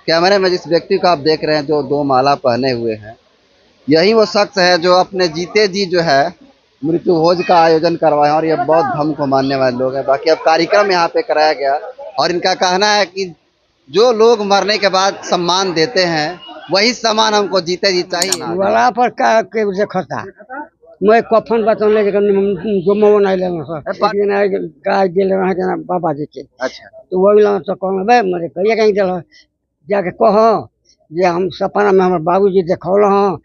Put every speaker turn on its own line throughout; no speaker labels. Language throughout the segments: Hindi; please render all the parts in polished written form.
कैमरे में जिस व्यक्ति को आप देख रहे हैं जो दो माला पहने हुए हैं, यही वो शख्स है जो अपने जीते जी जो है मृत्यु भोज का आयोजन करवाए हैं। और ये बौद्ध धर्म को मानने वाले लोग हैं। बाकी अब कार्यक्रम यहाँ पे कराया गया और इनका कहना है कि जो लोग मरने के बाद सम्मान देते हैं वही सम्मान हमको जीते जी चाहिए।
वाला पर का के देखता मैं कफन बतौले जो मो नहीं लेना सर एक दिन गाय दिल रहा के बाबा जी के।
अच्छा,
तो वही ला तो कहना बे मरे कहिए कहीं चल जाके कहो जे हम सपना में हमारे बाबूजी देखौल हूँ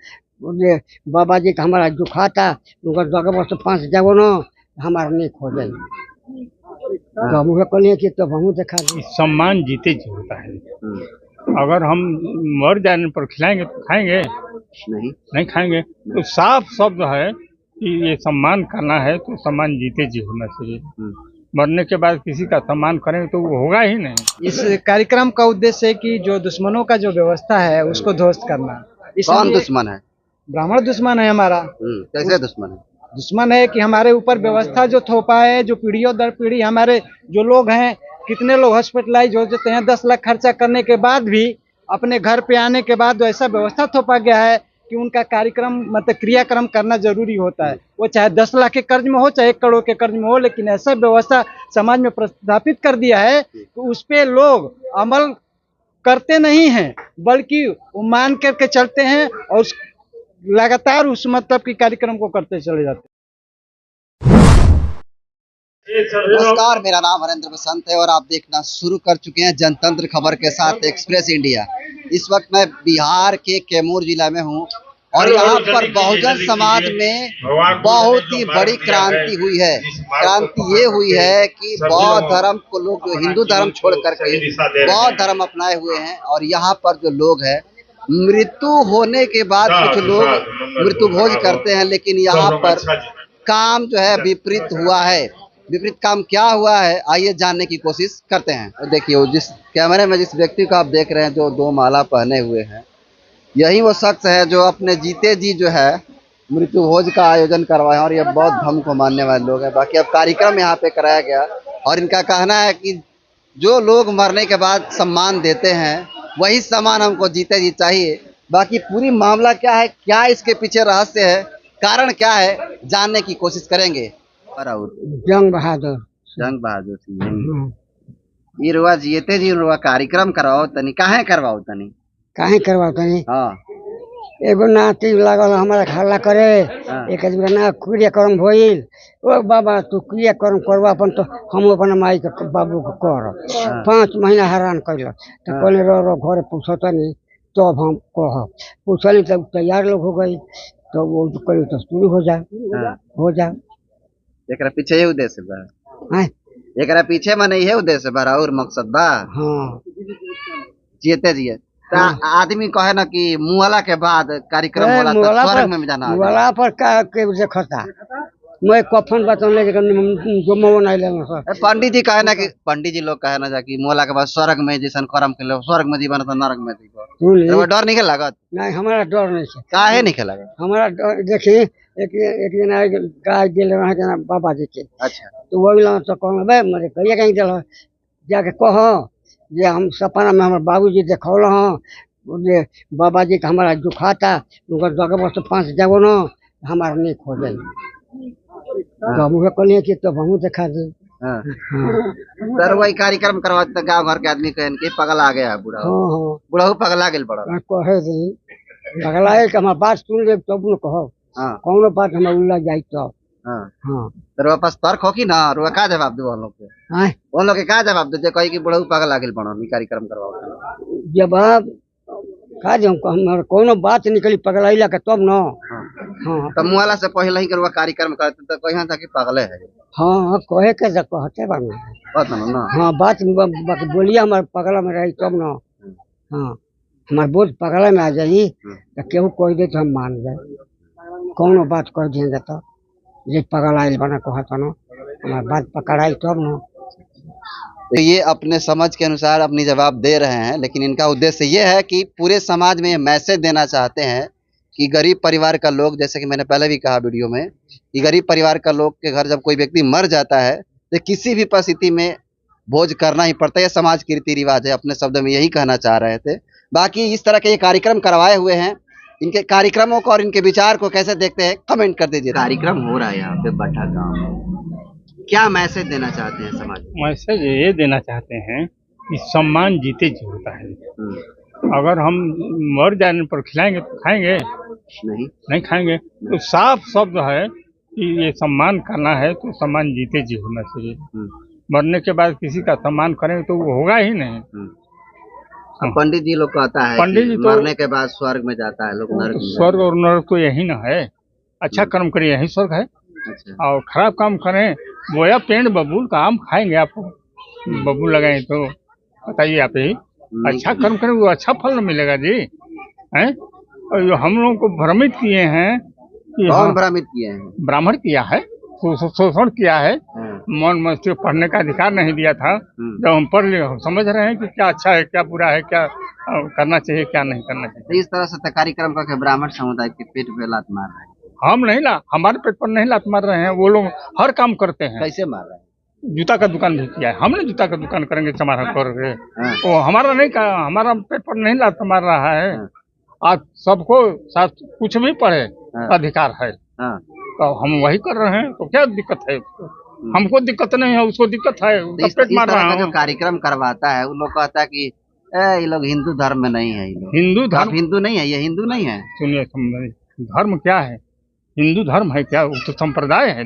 जे बाबा जी का हमारा दुखाता उनका जगह बस 5 जागो न हमारा नहीं खो जाए। तो मुझे कहलिए कि तो हम देखा
सम्मान जीते जी होता है। अगर हम मर जाने पर खिलाएंगे तो खाएंगे नहीं खाएंगे। तो साफ शब्द है कि ये सम्मान करना है तो सम्मान जीते जी होना चाहिए। मरने के बाद किसी का सम्मान करेंगे तो वो होगा ही नहीं।
इस कार्यक्रम का उद्देश्य है कि जो दुश्मनों का जो व्यवस्था है उसको ध्वस्त करना।
कौन दुश्मन है?
ब्राह्मण दुश्मन है हमारा।
कैसे दुश्मन है?
दुश्मन है कि हमारे ऊपर व्यवस्था जो थोपा है, जो पीढ़ियों दर पीढ़ी हमारे जो लोग हैं, कितने लोग हॉस्पिटलाइज हो जाते हैं 10 लाख खर्चा करने के बाद भी अपने घर पे आने के बाद ऐसा व्यवस्था थोपा गया है कि उनका कार्यक्रम मतलब क्रियाक्रम करना जरूरी होता है। वो चाहे 10 लाख के कर्ज में हो चाहे 1 करोड़ के कर्ज में हो, लेकिन ऐसा व्यवस्था समाज में प्रस्थापित कर दिया है कि उस पे लोग अमल करते नहीं हैं बल्कि वो मान करके चलते हैं और लगातार उस मतलब की कार्यक्रम को करते चले जाते हैं।
नमस्कार, मेरा नाम हरेंद्र बसंत है और आप देखना शुरू कर चुके हैं जनतंत्र खबर के साथ एक्सप्रेस इंडिया। इस वक्त मैं बिहार के कैमूर जिला में हूं और यहाँ पर बहुजन समाज में बहुत ही बड़ी क्रांति हुई है। क्रांति ये हुई है कि बौद्ध धर्म को लोग जो हिंदू धर्म छोड़ करके बौद्ध धर्म अपनाए हुए हैं और यहाँ पर जो लोग हैं मृत्यु होने के बाद कुछ लोग मृत्यु भोज करते हैं, लेकिन यहाँ पर काम जो है विपरीत हुआ है। विपरीत काम क्या हुआ है आइए जानने की कोशिश करते हैं। देखिए जिस कैमरे में जिस व्यक्ति को आप देख रहे हैं जो दो माला पहने हुए हैं, यही वो शख्स है जो अपने जीते जी जो है मृत्यु भोज का आयोजन करवाए हैं। और ये बौद्ध धर्म को मानने वाले लोग हैं। बाकी अब कार्यक्रम यहाँ पे कराया गया और इनका कहना है कि जो लोग मरने के बाद सम्मान देते हैं वही सम्मान हमको जीते जी चाहिए। बाकी पूरी मामला क्या है, क्या इसके पीछे रहस्य है, कारण क्या है, जानने की कोशिश करेंगे।
जंग बहादुर
सिंह ये रुआ जीते जी रुआ कार्यक्रम करवाओ तनी काहे करवाओ तनी
करवाओ तनी।
हाँ
एगो नाती लागल हमारा हल्ला करे।
हाँ।
एक आदमी ना क्रियाक्रम भइल ओ बाबा तू क्रियाक्रम करवा अपन तो हम अपन माई के बाबू को कर। 5 महीना हैरान कैल तो कहले रो घर पूछत नहीं तब हम कह पूछली तब तैयार लोग हो गई तो वो कही तो शुरू हो जा
एकरा पीछे ये उद्देश्य बा।
हैं
एकरा पीछे माने ये उद्देश्य बा और मकसद बा।
हाँ
जीते जी आदमी कहे ना कि मुआला के बाद कार्यक्रम होला तो स्वर्ग में जाना
मुआला पर का के देखता मैं कफन बतौले जो मो नहीं लेना सर।
पंडित जी कहे ना कि पंडित जी लोग कहे ना जा कि मुआला के बाद स्वर्ग में जैसन कर्म के लोग स्वर्ग में जीवन तो नरक में जीवन। डर नहीं लागत?
नहीं हमारा डर नहीं है।
काहे नहीं लागत?
हमारा देखिए एक दिन गाय दिल रहा के बाबा जी के।
अच्छा,
तो वही ला तो कहना बे मरे कहिए कहीं चल जाके कहो जे हम सपना में हमारे बाबूजी देखौल हूँ जे बाबा जी का हमारा दुखाता उनका जगह बस 5 जागो न हमारा नहीं खो जाए। तो मुझे कहलिए कि तो हम देखा दे।
सर वही कार्यक्रम करवाते गाँव घर के आदमी कहन के पगला आ गया बुढ़ा। बुढ़ाऊ पगला गेल बड़ा
कहे दी पगला है कि हमारा बात सुन ले तब न कहो कौनो बात हमें उल्ला जाए तो। हाँ
तो वापस तर्क हो कि ना रुआ का जवाब दे उन लोग के का जवाब दे कही कि बुढ़ाऊ पगला गेल बड़ा कार्यक्रम करवाओ
जवाब का जो हमारे कोनो बात निकली पगलाइला के तब न। हाँ
तो मुआला से पहले ही करवा कार्यक्रम करते तो कहीं था कि पगले है।
हाँ कहे के कहते बात
ना।
हाँ बात बोलिए हमारे पगला में रही तब न। हाँ हमारे बोझ पगला में आ जाई तो केहू कह दे तो हम मान जाए कौनो बात कह देंगे तो जे पगलाइल बना कहता न हमारे बात पकड़ाई तब न।
तो ये अपने समझ के अनुसार अपनी जवाब दे रहे हैं, लेकिन इनका उद्देश्य ये है कि पूरे समाज में ये मैसेज देना चाहते हैं कि गरीब परिवार का लोग, जैसे कि मैंने पहले भी कहा वीडियो में, कि गरीब परिवार का लोग के घर जब कोई व्यक्ति मर जाता है तो किसी भी परिस्थिति में भोज करना ही पड़ता है। समाज की रीति रिवाज है, अपने शब्द में यही कहना चाह रहे थे। बाकी इस तरह के ये कार्यक्रम करवाए हुए हैं, इनके कार्यक्रमों को और इनके विचार को कैसे देखते हैं कमेंट कर दीजिए। कार्यक्रम हो रहा है यहाँ पे बट्टा गांव में, क्या मैसेज देना चाहते हैं समाज को?
मैसेज ये देना चाहते हैं कि सम्मान जीते जी होता है। अगर हम मर जाने पर खिलाएंगे तो खाएंगे, नहीं खाएंगे। तो साफ शब्द है कि ये सम्मान करना है तो सम्मान जीते जी होना चाहिए। मरने के बाद किसी का सम्मान करेंगे तो वो होगा ही नहीं।
पंडित जी लोग कहता है
पंडित जी तो
मरने के बाद स्वर्ग में जाता है, लोग नरक में
स्वर्ग और नरक तो यही ना है। अच्छा कर्म करिए यही स्वर्ग है।
अच्छा।
और खराब काम करें, बोया पेड़ बबूल का आम खाएंगे आप, बबूल लगाए तो बताइए आप ही। अच्छा कर्म करें वो अच्छा फल मिलेगा जी, हैं? और हम लोगों को भ्रमित किए हैं कि
कौन भ्रमित किए हैं?
ब्राह्मण किया है, शोषण किया है, मौन मस्तिष्क पढ़ने का अधिकार नहीं दिया था। जब हम पढ़ लिए हम समझ रहे हैं कि क्या अच्छा है क्या बुरा है, क्या करना चाहिए क्या नहीं करना चाहिए।
इस तरह से कार्यक्रम करके ब्राह्मण समुदाय के पेट पे लात मार रहे हैं।
हम नहीं हमारे पेट पर नहीं लात मार रहे हैं, वो लोग हर काम करते हैं।
कैसे मार रहे हैं?
जूता का दुकान भी किया है, हमने जूता का दुकान करेंगे समारोह करके, वो हमारा नहीं कहा, हमारा पेट पर नहीं लात मार रहा है। आज सबको साथ कुछ भी पढ़े अधिकार है, तो हम वही कर रहे हैं, तो क्या दिक्कत है? हमको दिक्कत नहीं है, उसको दिक्कत है, उसका पेट मार रहा है।
जो कार्यक्रम करवाता है वो लोग कहता है कि ये लोग हिंदू धर्म में नहीं है।
हिंदू धर्म
हिंदू नहीं है, ये हिंदू नहीं है।
सुनिए धर्म क्या है? हिंदू धर्म है क्या? वो तो संप्रदाय है।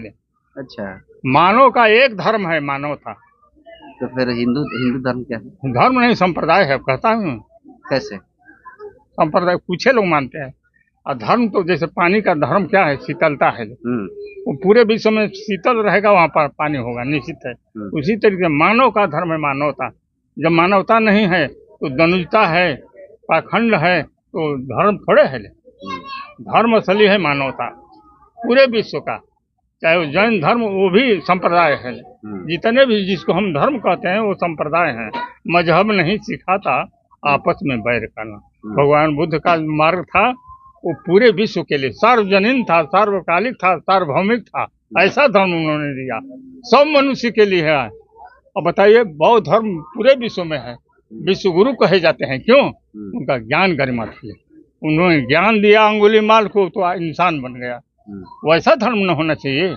अच्छा,
मानव का एक धर्म है, मानव था।
तो फिर हिंदू धर्म क्या है?
धर्म नहीं संप्रदाय है, कहता हूँ।
कैसे
संप्रदाय पूछे लोग मानते हैं। और धर्म तो जैसे पानी का धर्म क्या है? शीतलता है। वो पूरे विश्व में शीतल रहेगा वहाँ पर पानी होगा, निश्चित है। उसी तरीके मानव का धर्म है मानवता। जब मानवता नहीं है तो दनुजता है, पाखंड है, तो धर्म थोड़े है। धर्म असली है मानवता पूरे विश्व का। चाहे वो जैन धर्म, वो भी संप्रदाय है। जितने भी जिसको हम धर्म कहते हैं वो संप्रदाय हैं। मजहब नहीं सिखाता आपस में बैर करना। भगवान बुद्ध का मार्ग था वो पूरे विश्व के लिए सार्वजनीन था, सार्वकालिक था, सार्वभौमिक था। ऐसा धर्म उन्होंने दिया, सब मनुष्य के लिए है। अब बताइए बौद्ध धर्म पूरे विश्व में है, विश्व गुरु कहे जाते हैं। क्यों? उनका ज्ञान गरिमा थी, उन्होंने ज्ञान दिया अंगुलीमाल को तो इंसान बन गया। वैसा धर्म न होना चाहिए।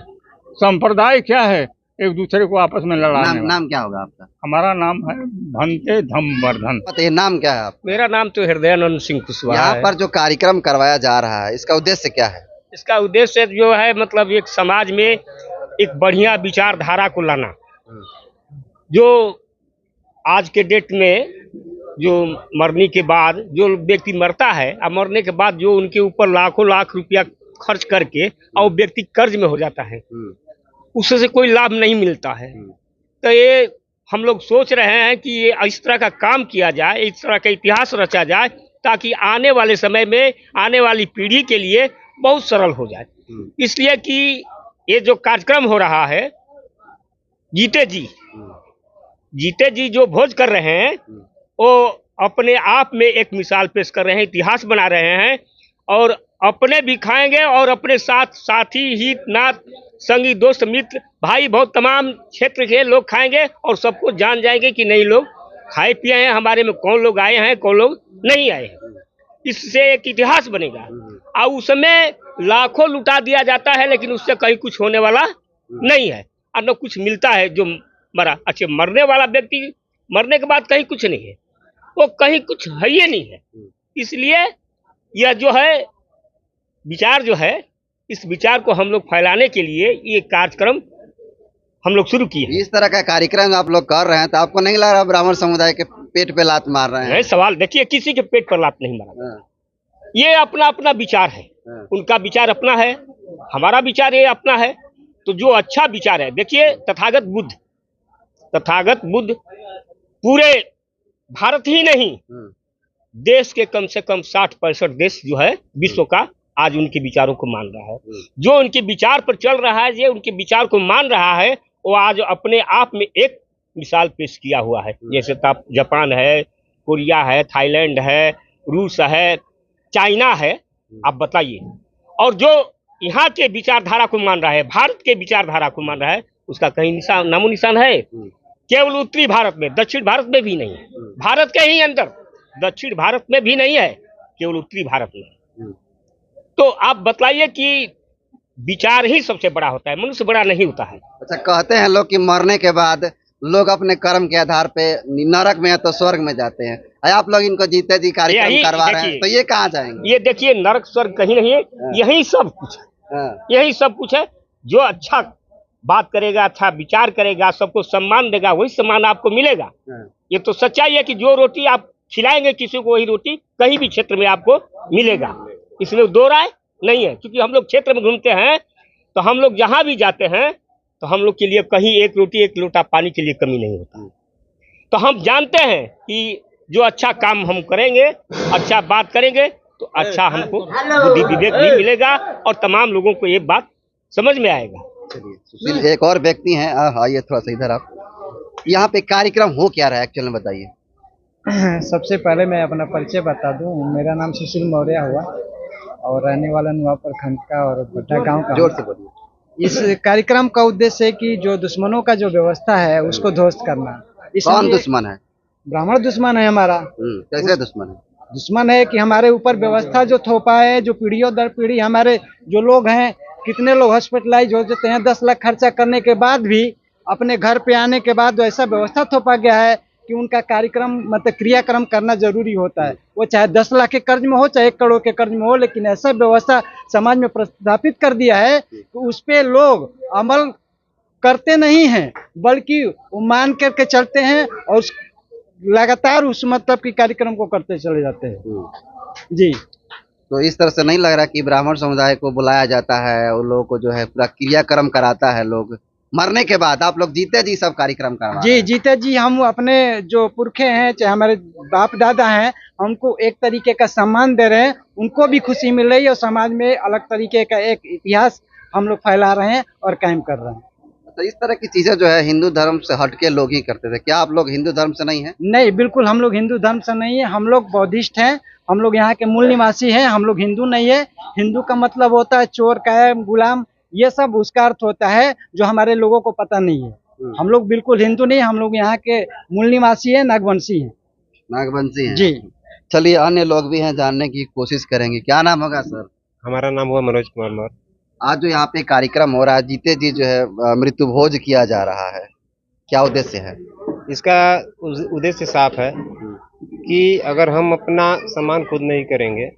संप्रदाय क्या है? एक दूसरे को आपस में लड़ाने।
नाम क्या होगा आपका?
हमारा नाम है भंते धम्मवर्धन।
ये नाम क्या है आप?
मेरा नाम तो हृदयानंद सिंह कुशवाहा है।
यहाँ पर जो कार्यक्रम करवाया जा रहा है इसका उद्देश्य क्या है?
इसका उद्देश्य जो है मतलब एक समाज में एक बढ़िया विचारधारा को लाना। जो आज के डेट में जो मरने के बाद जो व्यक्ति मरता है और मरने के बाद जो उनके ऊपर लाखों लाख रुपया खर्च करके और व्यक्ति कर्ज में हो जाता है, उससे कोई लाभ नहीं मिलता है। तो ये हम लोग सोच रहे हैं कि ये इस तरह का काम किया जाए, इस तरह का इतिहास रचा जाए, ताकि आने वाले समय में आने वाली पीढ़ी के लिए बहुत सरल हो जाए। इसलिए कि ये जो कार्यक्रम हो रहा है, जीते जी जो भोज कर रहे हैं वो अपने आप में एक मिसाल पेश कर रहे हैं, इतिहास बना रहे हैं। और अपने भी खाएंगे और अपने साथ साथी हित नाथ संगी दोस्त मित्र भाई बहुत तमाम क्षेत्र के लोग खाएंगे और सबको जान जाएंगे कि नहीं लोग खाए पिए हैं, हमारे में कौन लोग आए हैं कौन लोग नहीं आए हैं। इससे एक इतिहास बनेगा। और उसमें लाखों लुटा दिया जाता है लेकिन उससे कहीं कुछ होने वाला नहीं है और न कुछ मिलता है जो मरा। अच्छा, मरने वाला व्यक्ति मरने के बाद कहीं कुछ नहीं है, वो कहीं कुछ है ही नहीं है। इसलिए यह जो है विचार जो है, इस विचार को हम लोग फैलाने के लिए ये कार्यक्रम हम लोग शुरू किए।
इस तरह का कार्यक्रम आप लोग कर रहे हैं तो आपको नहीं लग रहा ब्राह्मण समुदाय के पेट पे लात मार रहे हैं?
सवाल देखिए, किसी के पेट पर लात नहीं मारा। ये अपना अपना विचार है, उनका विचार अपना है, हमारा विचार ये अपना है। तो जो अच्छा विचार है, देखिए तथागत बुद्ध पूरे भारत ही नहीं देश के कम से कम 60-65 देश जो है विश्व का आज उनके विचारों को मान रहा है। जो उनके विचार पर चल रहा है, जो उनके विचार को मान रहा है, वो आज अपने आप में एक मिसाल पेश किया हुआ है। जैसे जापान है, कोरिया है, थाईलैंड है, रूस है, चाइना है। आप बताइए। और जो यहाँ के विचारधारा को मान रहा है, भारत के विचारधारा को मान रहा है, उसका कहीं निशान नामो निशान है? केवल उत्तरी भारत में, दक्षिण भारत में भी नहीं, भारत के ही अंदर दक्षिण भारत में भी नहीं है, केवल उत्तरी भारत में। तो आप बतलाइए कि विचार ही सबसे बड़ा होता है, मनुष्य बड़ा नहीं होता है।
अच्छा, कहते हैं लोग कि मरने के बाद लोग अपने कर्म के आधार पे नरक में या तो स्वर्ग में जाते हैं। आप लोग इनको जीते जी कार्यक्रम
यही
करवा रहे हैं,
देखिए,
तो ये कहाँ जाएंगे?
ये देखिए, नरक स्वर्ग कहीं नहीं है, यही सब कुछ है,
हाँ,
यही सब कुछ है। जो अच्छा बात करेगा, अच्छा विचार करेगा, सबको सम्मान देगा, वही सम्मान आपको मिलेगा।
हाँ।
ये तो सच्चाई है कि जो रोटी आप खिलाएंगे किसी को, वही रोटी कहीं भी क्षेत्र में आपको मिलेगा। इसमें दो राय नहीं है, क्योंकि हम लोग क्षेत्र में घूमते हैं, तो हम लोग जहां भी जाते हैं तो हम लोग के लिए कहीं एक रोटी एक लोटा पानी के लिए कमी नहीं होता। तो हम जानते हैं कि जो अच्छा काम हम करेंगे, अच्छा बात करेंगे, तो अच्छा हमको बुद्धि विवेक भी मिलेगा और तमाम लोगों को ये बात समझ में आएगा।
चलिए, सुशील एक और व्यक्ति हैं, आइए थोड़ा सा इधर आप। यहाँ पे कार्यक्रम हो क्या रहा है एक्चुअली में, बताइए।
सबसे पहले मैं अपना परिचय बता दूं। मेरा नाम सुशील मौर्य हुआ और रहने वाला नुआपुर खंड का और बड्डा गांव का।
जोर से बोलिए।
इस कार्यक्रम का उद्देश्य है कि जो दुश्मनों का जो व्यवस्था है उसको ध्वस्त करना।
कौन दुश्मन है?
ब्राह्मण दुश्मन है हमारा।
कैसे दुश्मन है?
दुश्मन है कि हमारे ऊपर व्यवस्था जो थोपा है, जो पीढ़ियों दर पीढ़ी हमारे जो लोग हैं, कितने लोग हॉस्पिटलाइज हो जाते हैं 10 लाख खर्चा करने के बाद भी, अपने घर पे आने के बाद ऐसा व्यवस्था थोपा गया है कि उनका कार्यक्रम मतलब क्रियाक्रम करना जरूरी होता है। वो चाहे 10 लाख के कर्ज में हो, चाहे 1 करोड़ के कर्ज में हो, लेकिन ऐसा व्यवस्था समाज में प्रस्थापित कर दिया है कि उस पे लोग अमल करते नहीं हैं, बल्कि वो मान करके चलते हैं और लगातार उस मतलब की कार्यक्रम को करते चले जाते हैं। जी,
तो इस तरह से नहीं लग रहा कि ब्राह्मण समुदाय को बुलाया जाता है, उन लोगों को जो है पूरा क्रियाक्रम कराता है, लोग मरने के बाद आप लोग जीते जी सब कार्यक्रम करवा रहे
जी,
हैं।
जीते जी हम अपने जो पुरखे हैं, चाहे हमारे बाप दादा हैं, हमको एक तरीके का सम्मान दे रहे हैं, उनको भी खुशी मिल रही है और समाज में अलग तरीके का एक इतिहास हम लोग फैला रहे हैं और कायम कर रहे हैं।
तो इस तरह की चीजें जो है हिंदू धर्म से हटके लोग ही करते थे। क्या आप लोग हिंदू धर्म से नहीं है?
नहीं, बिल्कुल हम लोग हिंदू धर्म से नहीं है, हम लोग बौद्धिस्ट हैं, हम लोग यहाँ के मूल निवासी हैं, हम लोग हिंदू नहीं है। हिंदू का मतलब होता है चोर, कायर, गुलाम, ये सब उसका अर्थ होता है जो हमारे लोगों को पता नहीं है। हम लोग बिल्कुल हिंदू नहीं, हम लोग यहाँ के मूल निवासी हैं, नागवंशी हैं।
नागवंशी हैं?
जी।
चलिए, अन्य लोग भी हैं, जानने की कोशिश करेंगे। क्या नाम होगा सर?
हमारा नाम हुआ मनोज कुमार मौर्य।
आज जो यहाँ पे कार्यक्रम हो रहा है, जीते जी जो है मृत्यु भोज किया जा रहा है, क्या उद्देश्य है?
इसका उद्देश्य साफ है कि अगर हम अपना सम्मान खुद नहीं करेंगे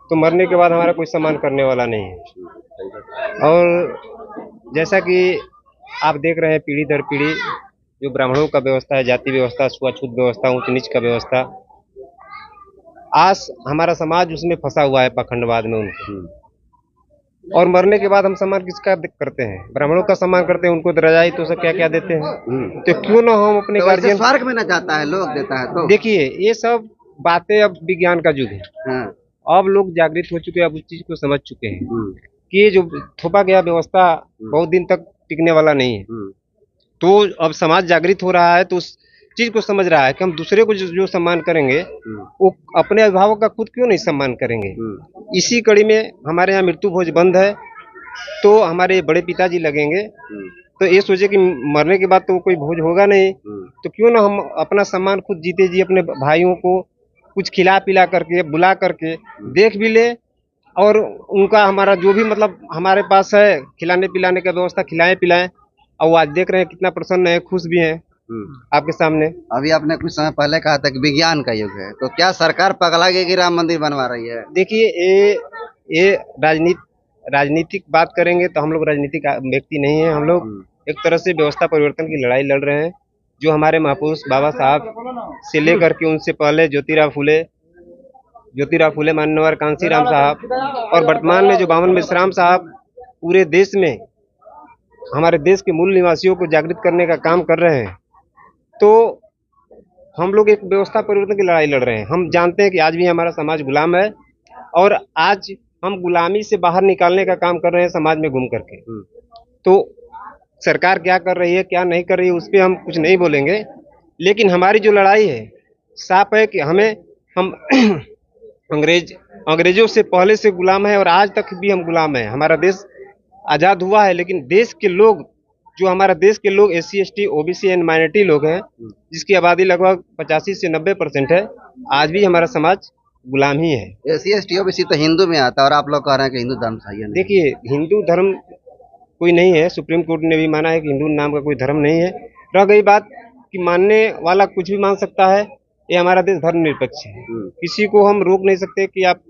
तो मरने के बाद हमारा कोई सम्मान करने वाला नहीं है। और जैसा कि आप देख रहे हैं, पीढ़ी दर पीढ़ी जो ब्राह्मणों का व्यवस्था है, जाति व्यवस्था, छुआछूत व्यवस्था, ऊंच नीच का व्यवस्था, आज हमारा समाज उसमें फंसा हुआ है, पाखंडवाद में उनको। और मरने के बाद हम सम्मान किसका करते हैं? ब्राह्मणों का सम्मान करते हैं, उनको रजाई तो सब क्या क्या देते हैं। तो क्यों ना हम अपने
तो
गार्जियन,
स्वर्ग में ना जाता है, लोग देता है तो।
देखिए ये सब बातें, अब विज्ञान का युग है,
हाँ।
अब लोग जागृत हो चुके हैं, अब उस चीज को समझ चुके हैं कि ये जो थोपा गया व्यवस्था बहुत दिन तक टिकने वाला नहीं है। तो अब समाज जागृत हो रहा है, तो उस चीज को समझ रहा है कि हम दूसरे को जो सम्मान करेंगे वो अपने अभिभावक का खुद क्यों नहीं सम्मान करेंगे। इसी कड़ी में हमारे यहाँ मृत्यु भोज बंद है, तो हमारे बड़े पिताजी लगेंगे, तो ये सोचे कि मरने के बाद तो कोई भोज होगा नहीं, तो क्यों ना हम अपना सम्मान खुद जीते जी अपने भाइयों को कुछ खिला पिला करके, बुला करके देख भी ले, और उनका हमारा जो भी मतलब हमारे पास है खिलाने पिलाने का व्यवस्था, खिलाएं पिलाएं। और वो आज देख रहे हैं कितना प्रसन्न है, खुश भी हैं आपके सामने।
अभी आपने कुछ समय पहले कहा था कि विज्ञान का युग है, तो क्या सरकार पगला गई कि राम मंदिर बनवा रही है?
देखिए ये राजनीतिक बात करेंगे तो हम लोग राजनीतिक व्यक्ति नहीं है। हम लोग एक तरह से व्यवस्था परिवर्तन की लड़ाई लड़ रहे हैं। जो हमारे महापुरुष बाबा साहब से लेकर के उनसे पहले ज्योतिराव फूले, मान्यवर कांशीराम साहब, और वर्तमान में जो बामन मिश्राम साहब पूरे देश में हमारे देश के मूल निवासियों को जागृत करने का काम कर रहे हैं, तो हम लोग एक व्यवस्था परिवर्तन की लड़ाई लड़ रहे हैं। हम जानते हैं कि आज भी हमारा समाज गुलाम है, और आज हम गुलामी से बाहर निकालने का काम कर रहे हैं समाज में घूम करके। तो सरकार क्या कर रही है, क्या नहीं कर रही है, उस पर हम कुछ नहीं बोलेंगे, लेकिन हमारी जो लड़ाई है साफ है कि हम अंग्रेजों से पहले से गुलाम है और आज तक भी हम गुलाम है। हमारा देश आज़ाद हुआ है, लेकिन देश के लोग जो हमारा देश के लोग SC ST OBC and minority लोग हैं, जिसकी आबादी लगभग 85 से 90% है, आज भी हमारा समाज गुलाम ही है।
SC ST OBC तो हिंदू में आता है और आप लोग कह रहे हैं कि हिंदू धर्म सही है।
देखिए, हिंदू धर्म कोई नहीं है, सुप्रीम कोर्ट ने भी माना है कि हिंदू नाम का कोई धर्म नहीं है। रह गई बात कि मानने वाला कुछ भी मान सकता है, ये हमारा देश धर्मनिरपेक्ष है, किसी को हम रोक नहीं सकते कि आप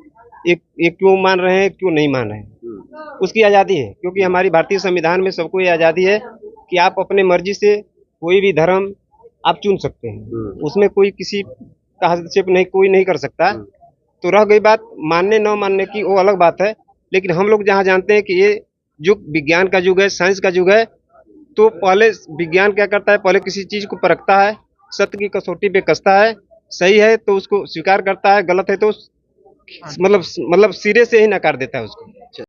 एक क्यों मान रहे हैं, क्यों नहीं मान रहे हैं, उसकी आज़ादी है। क्योंकि हमारी भारतीय संविधान में सबको ये आज़ादी है कि आप अपने मर्जी से कोई भी धर्म आप चुन सकते हैं, उसमें कोई किसी का हस्तक्षेप नहीं, कोई नहीं कर सकता। तो रह गई बात मानने न मानने की, वो अलग बात है। लेकिन हम लोग जहाँ जानते हैं कि ये युग विज्ञान का युग है, साइंस का युग है, तो पहले विज्ञान क्या करता है, पहले किसी चीज को परखता है, सत्य की कसौटी पे कसता है, सही है तो उसको स्वीकार करता है, गलत है तो मतलब सिरे से ही नकार देता है उसको।